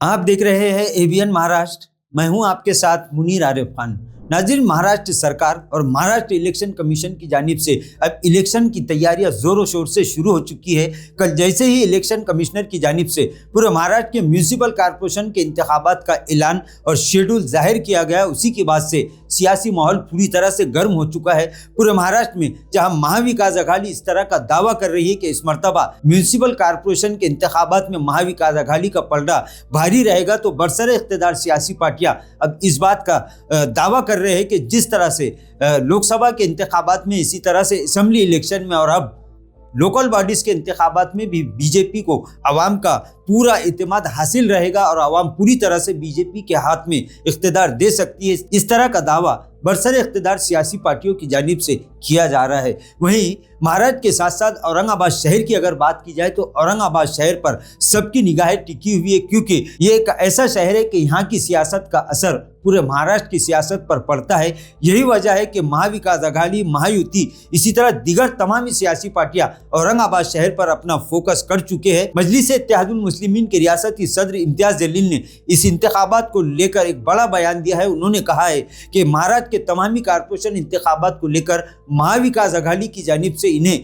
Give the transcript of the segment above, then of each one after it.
आप देख रहे हैं एबीएन महाराष्ट्र। मैं हूं आपके साथ मुनीर आरिफ खान। नाज़रीन, महाराष्ट्र सरकार और महाराष्ट्र इलेक्शन कमीशन की जानिब से अब इलेक्शन की तैयारियां जोरों शोर से शुरू हो चुकी है। कल जैसे ही इलेक्शन कमिश्नर की जानिब से पूरे महाराष्ट्र के म्यूनिसिपल कॉरपोरेशन के इंतखाबात का ऐलान और शेड्यूल जाहिर किया गया, उसी के बाद से सियासी माहौल पूरी तरह से गर्म हो चुका है पूरे महाराष्ट्र में। जहां महाविकास अघाड़ी इस तरह का दावा कर रही है कि इस मरतबा म्यूनिसिपल कॉरपोरेशन के इंतखाबात में महाविकास अघाड़ी का पलड़ा भारी रहेगा, तो बरसरे इख्तिदार सियासी पार्टियां अब इस बात का दावा कर रहे हैं कि जिस तरह से लोकसभा के इंतखाबात में, इसी तरह से असेंबली इलेक्शन में और अब लोकल बॉडीज के इंतखाबात में भी बीजेपी को आवाम का पूरा इत्मीनान हासिल रहेगा और आवाम पूरी तरह से बीजेपी के हाथ में इख्तिदार दे सकती है। इस तरह का दावा बरसरे इख्तिदार सियासी पार्टियों की जानिब से किया जा रहा है। वहीं महाराष्ट्र के साथ साथ औरंगाबाद शहर की अगर बात की जाए तो औरंगाबाद शहर पर सबकी निगाहें टिकी हुई है, क्योंकि ये एक ऐसा शहर है कि यहाँ की सियासत का असर पूरे महाराष्ट्र की सियासत पर पड़ता है। यही वजह है कि महाविकास अघाड़ी, महायुति, इसी तरह दीगर तमाम सियासी पार्टियां औरंगाबाद शहर पर अपना फोकस कर चुके हैं। मजलिस-ए-इत्तेहादुल मुस्लिमीन के रियासती सदर इम्तियाज जलील ने इस इंतखाबात को लेकर एक बड़ा बयान दिया है। उन्होंने कहा है कि महाराष्ट्र के तमामी कॉरपोरेशन इंतखाबात को लेकर महाविकास अघाड़ी की जानिब से इन्हें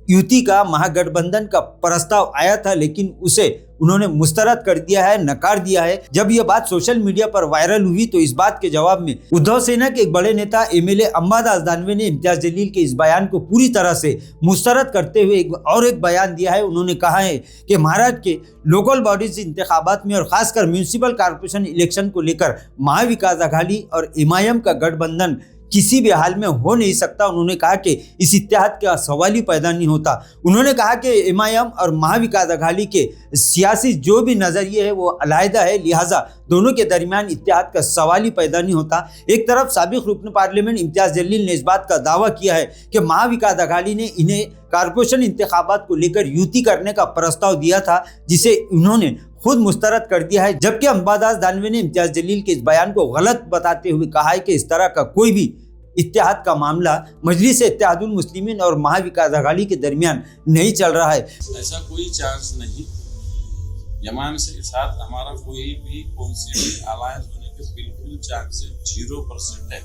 युति का, महागठबंधन का प्रस्ताव आया था, लेकिन उसे उन्होंने मुस्तरद कर दिया है, नकार दिया है। जब यह बात सोशल मीडिया पर वायरल हुई तो इस बात के जवाब में उद्धव सेना के एक बड़े नेता एमएलए अंबादास दानवे ने इम्तियाज जलील के इस बयान को पूरी तरह से मुस्तरद करते हुए एक बयान दिया है। उन्होंने कहा है कि महाराष्ट्र के लोकल बॉडीज इंतखाबात में और खासकर म्यूनिसिपल कॉरपोरेशन इलेक्शन को लेकर महाविकास अघाड़ी और एमआईएम का गठबंधन किसी भी हाल में हो नहीं सकता। उन्होंने कहा कि इस इत्तेहाद का सवाल ही पैदा नहीं होता। उन्होंने कहा कि एमआईएम और महाविकास अघाड़ी के सियासी जो भी नजरिए है वो अलहदा है, लिहाजा दोनों के दरमियान इत्तेहाद का सवाल ही पैदा नहीं होता। एक तरफ साबिक रुकन पार्लियामेंट इम्तियाज जलील ने इस बात का दावा किया है कि महाविकास अघाड़ी ने इन्हें कॉरपोरेशन इंतखाबात को लेकर युति करने का प्रस्ताव दिया था, जिसे उन्होंने खुद मुस्तरद कर दिया है। जबकि अंबादास दानवे ने इम्तियाज जलील के इस बयान को गलत बताते हुए कहा है कि इस तरह का कोई भी इत्तेहाद का मामला मजलिस-ए-इत्तेहादुल मुस्लिमीन और महाविकास अघाड़ी के दरमियान नहीं चल रहा है। ऐसा कोई चांस नहीं, यमान से साथ हमारा कोई भी कौन सी भी अलायंस होने के बिल्कुल चांस 0% है।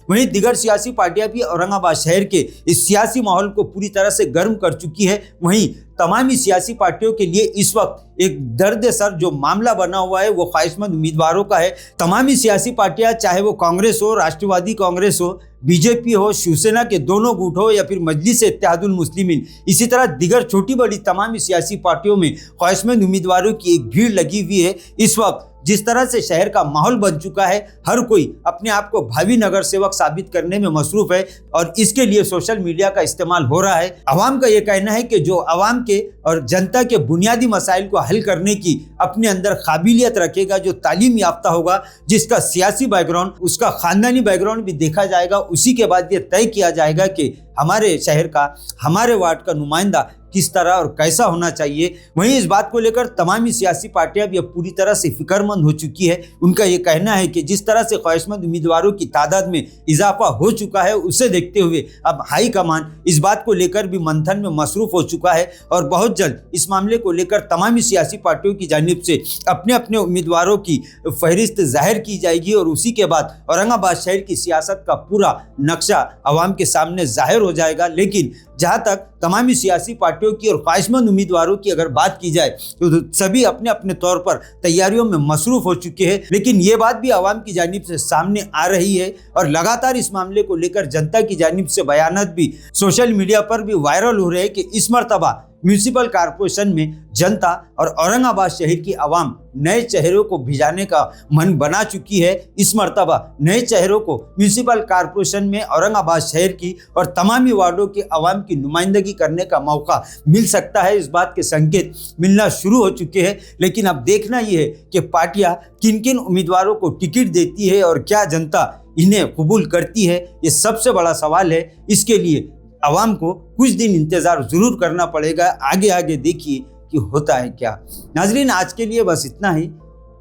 वहीं दीगर सियासी पार्टियां भी औरंगाबाद शहर के इस सियासी माहौल को पूरी तरह से गर्म कर चुकी है। वहीं तमामी सियासी पार्टियों के लिए इस वक्त एक दर्द सर जो मामला बना हुआ है वो ख्वाहिशमंद उम्मीदवारों का है। तमामी सियासी पार्टियां, चाहे वो कांग्रेस हो, राष्ट्रवादी कांग्रेस हो, बीजेपी हो, शिवसेना के दोनों गुट हो या फिर मजलिस-ए-इत्तेहादुल मुस्लिमीन, इसी तरह दीगर छोटी बड़ी तमामी सियासी पार्टियों में ख्वाहिशमंद उम्मीदवारों की एक भीड़ लगी हुई है। इस वक्त जिस तरह से शहर का माहौल बन चुका है, हर कोई अपने आप को भावी नगर सेवक साबित करने में मसरूफ है और इसके लिए सोशल मीडिया का इस्तेमाल हो रहा है। आवाम का ये कहना है कि जो आवाम के और जनता के बुनियादी मसाइल को हल करने की अपने अंदर काबिलियत रखेगा, जो तालीम याफ्ता होगा, जिसका सियासी बैकग्राउंड, उसका खानदानी बैकग्राउंड भी देखा जाएगा, उसी के बाद ये तय किया जाएगा कि हमारे शहर का, हमारे वार्ड का नुमाइंदा किस तरह और कैसा होना चाहिए। वहीं इस बात को लेकर तमामी सियासी पार्टियां भी अब पूरी तरह से फिक्रमंद हो चुकी है। उनका ये कहना है कि जिस तरह से ख्वाहिशमंद उम्मीदवारों की तादाद में इजाफा हो चुका है, उसे देखते हुए अब हाई कमान इस बात को लेकर भी मंथन में मसरूफ हो चुका है और बहुत जल्द इस मामले को लेकर तमामी सियासी पार्टियों की जानिब से अपने अपने उम्मीदवारों की फहरिस्त जाहिर की जाएगी और उसी के बाद औरंगाबाद शहर की सियासत का पूरा नक्शा आवाम के सामने जाहिर हो जाएगा। लेकिन जहाँ तक तमामी सियासी पार्टियों की और ख्वाहिशमंद उम्मीदवारों की अगर बात की जाए तो सभी अपने अपने तौर पर तैयारियों में मसरूफ हो चुके हैं। लेकिन ये बात भी आवाम की जानिब से सामने आ रही है और लगातार इस मामले को लेकर जनता की जानिब से बयानात भी सोशल मीडिया पर भी वायरल हो रहे हैं कि इस मरतबा म्यूनिसिपल कॉरपोरेशन में जनता और औरंगाबाद शहर की आवाम नए चेहरों को भिजाने का मन बना चुकी है। इस मरतबा नए चेहरों को म्यूनिसिपल कॉरपोरेशन में औरंगाबाद शहर की और तमामी वार्डों की आवाम की नुमाइंदगी करने का मौका मिल सकता है। इस बात के संकेत मिलना शुरू हो चुके हैं। लेकिन अब देखना ये है कि पार्टियां किन किन उम्मीदवारों को टिकट देती है और क्या जनता इन्हें कबूल करती है, ये सबसे बड़ा सवाल है। इसके लिए आवाम को कुछ दिन इंतजार जरूर करना पड़ेगा। आगे आगे देखिए कि होता है क्या। नाजरीन, आज के लिए बस इतना ही।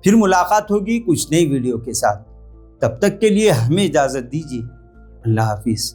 फिर मुलाकात होगी कुछ नई वीडियो के साथ। तब तक के लिए हमें इजाजत दीजिए। अल्लाह हाफिज।